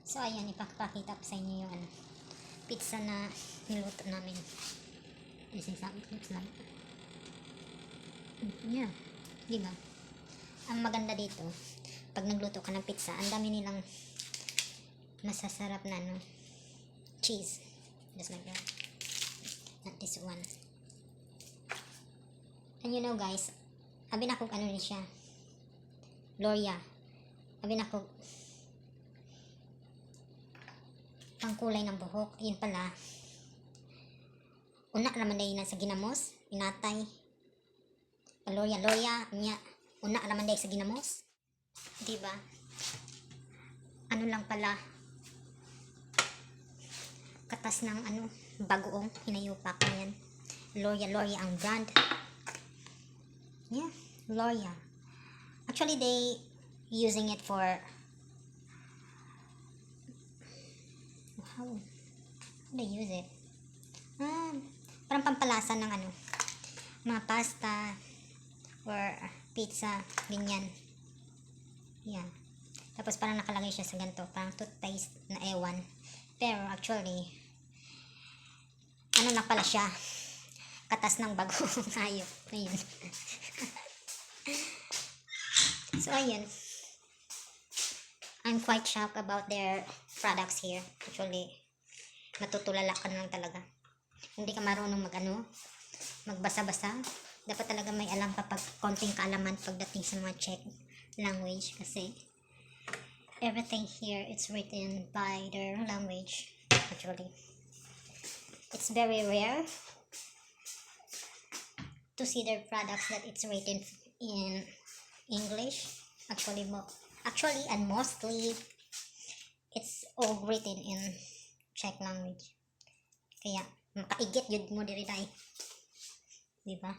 So ayan, ipapakita ko sa inyo yung pizza na niluto namin. This is how it looks like. Yeah, diba? Ang maganda dito, pag nagluto ka ng pizza, ang dami nilang masasarap na cheese. Just like that. Not this one. And you know guys, abinakog ni siya. Loria. Abinakog pangkulay ng buhok. Yun pala. Una naman day na sa ginamos. Inatay. Loria niya. Una naman day sa ginamos. Diba? Ano lang pala. Katas ng bagoong hinayupak na yan. Loria ang brand. Yeah, Loria. Actually, they using it for how they use it? Parang pampalasa ng mga pasta or pizza, ganyan. Yan. Tapos parang nakalagay siya sa ganito, parang toothpaste na ewan. Pero actually, lang pala siya, katas ng bagong hayop. Ayun. So ayun, I'm quite shocked about their products here. Actually, matutulala ka lang talaga. Hindi ka marunong magbasa-basa. Dapat talaga may alam kapag konting kaalaman pagdating sa mga Czech language. Kasi everything here, it's written by their language. Actually, it's very rare to see their products that it's written in English. Actually and mostly it's all written in Czech language. Kaya makaigit yun mo diri dai. Diba?